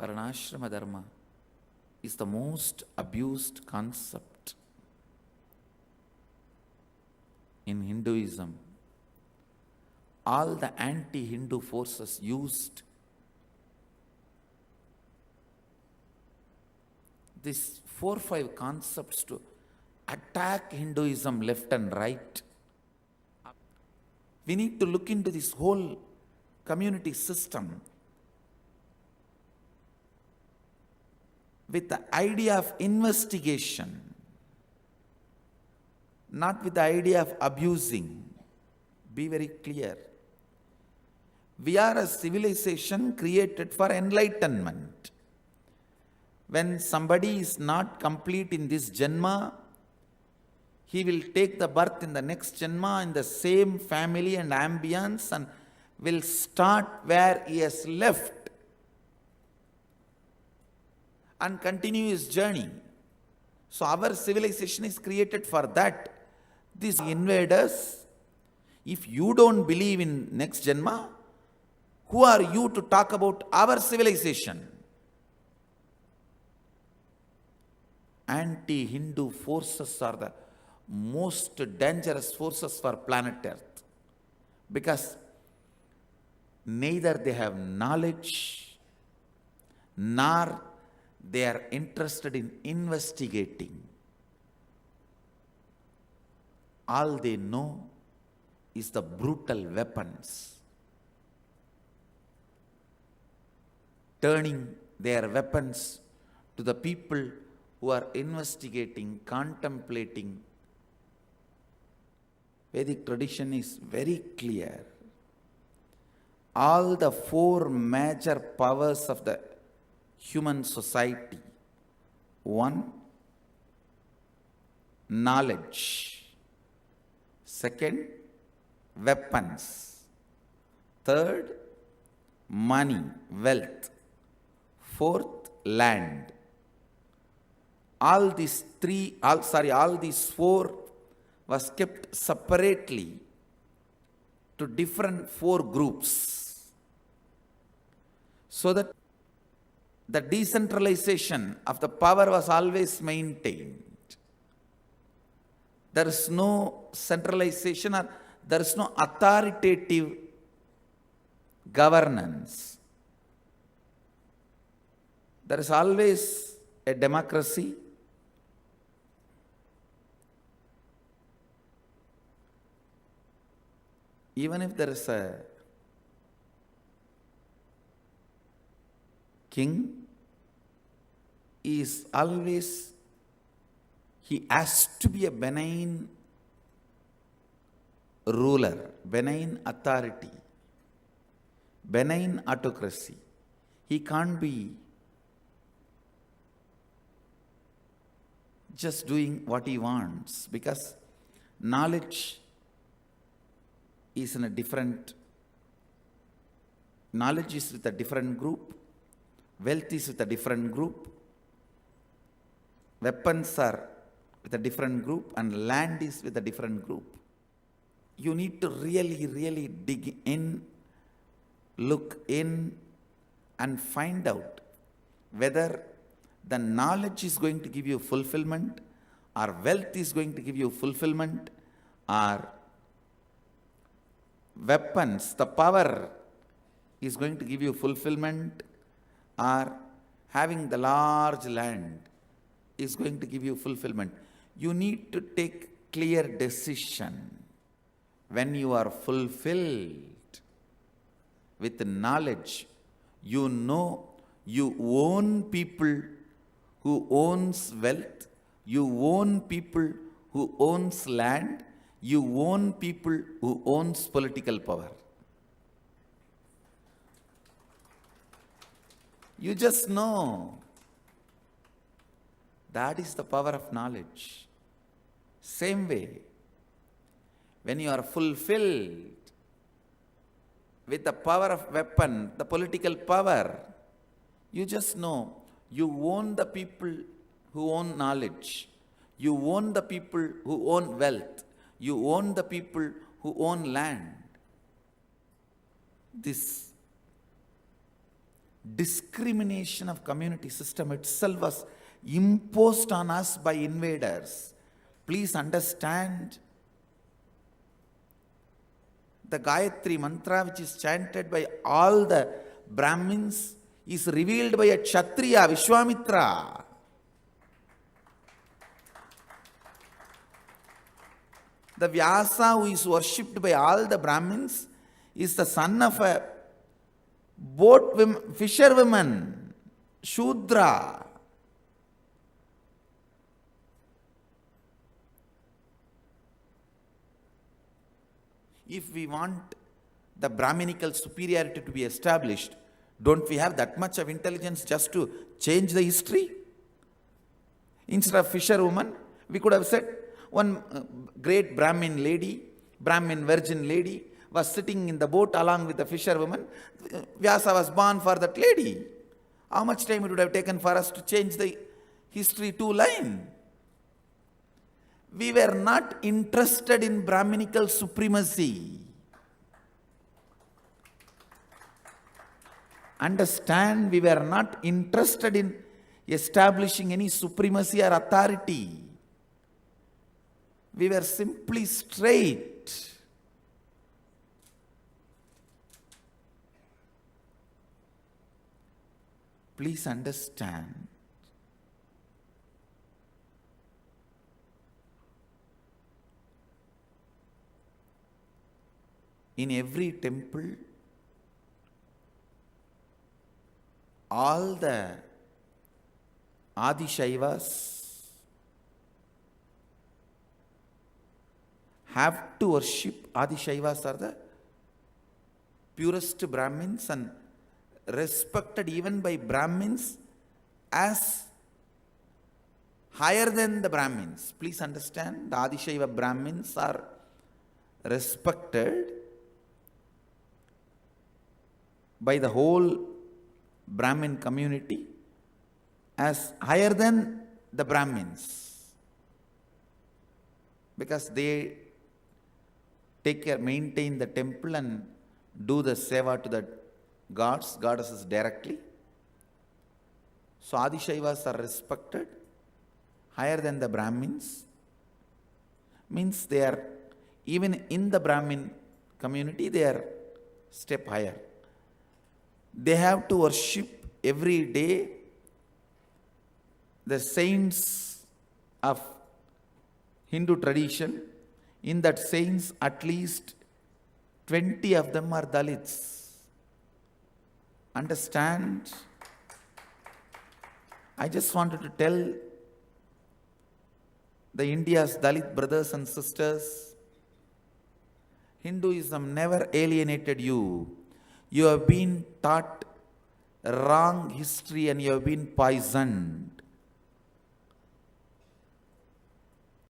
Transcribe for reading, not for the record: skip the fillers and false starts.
Varnashrama dharma is the most abused concept in Hinduism. All the anti-Hindu forces used these 4 or 5 concepts to attack Hinduism left and right. We need to look into this whole community system with the idea of investigation, not with the idea of abusing. Be very clear. We are a civilization created for enlightenment. When somebody is not complete in this Janma, he will take the birth in the next Janma in the same family and ambience and will start where he has left and continue his journey. So our civilization is created for that. These invaders, if you don't believe in next Janma, who are you to talk about our civilization? Anti-Hindu forces are the most dangerous forces for planet Earth, because neither they have knowledge nor they are interested in investigating. All they know is the brutal weapons, turning their weapons to the people who are investigating, contemplating. Vedic tradition is very clear. All the 4 major powers of the human society. 1, knowledge. 2, weapons. 3, money, wealth. 4, land. All these 4 was kept separately to different 4 groups, so that the decentralization of the power was always maintained. There is no centralization, or there is no authoritative governance. There is always a democracy. Even if there is a king, he has to be a benign ruler, benign authority, benign autocracy. He can't be just doing what he wants, because knowledge is in a different, knowledge is with a different group, wealth is with a different group, weapons are with a different group, and land is with a different group. You need to really dig in, look in, and find out whether the knowledge is going to give you fulfillment, or wealth is going to give you fulfillment, or weapons, the power is going to give you fulfillment, or having the large land is going to give you fulfillment. You need to take clear decision. When you are fulfilled with knowledge, you know you own people who owns wealth, you own people who owns land, you own people who owns political power. You just know. That is the power of knowledge. Same way, when you are fulfilled with the power of weapon, the political power, you just know you own the people who own knowledge, you own the people who own wealth, you own the people who own land. This discrimination of community system itself was imposed on us by invaders. Please understand, the Gayatri mantra, which is chanted by all the Brahmins, is revealed by a Kshatriya, Vishwamitra. The Vyasa, who is worshipped by all the Brahmins, is the son of a fisherwoman, Shudra. If we want the Brahminical superiority to be established, don't we have that much of intelligence just to change the history? Instead of fisherwoman, we could have said one great Brahmin lady, Brahmin virgin lady, was sitting in the boat along with the fisherwoman. Vyasa was born for that lady. How much time it would have taken for us to change the history two line? We were not interested in Brahminical supremacy. Understand, we were not interested in establishing any supremacy or authority. We were simply straight. Please understand. In every temple, all the Adishaivas have to worship. Adishaivas are the purest Brahmins and respected even by Brahmins as higher than the Brahmins. Please understand, the Adishaiva Brahmins are respected by the whole Brahmin community as higher than the Brahmins, because they take care, maintain the temple and do the seva to the gods, goddesses directly. So Adishaivas are respected higher than the Brahmins. Means they are, even in the Brahmin community, they are step higher. They have to worship every day the saints of Hindu tradition. In that saints, at least 20 of them are Dalits. Understand? I just wanted to tell the India's Dalit brothers and sisters, Hinduism never alienated you. You have been taught wrong history and you have been poisoned.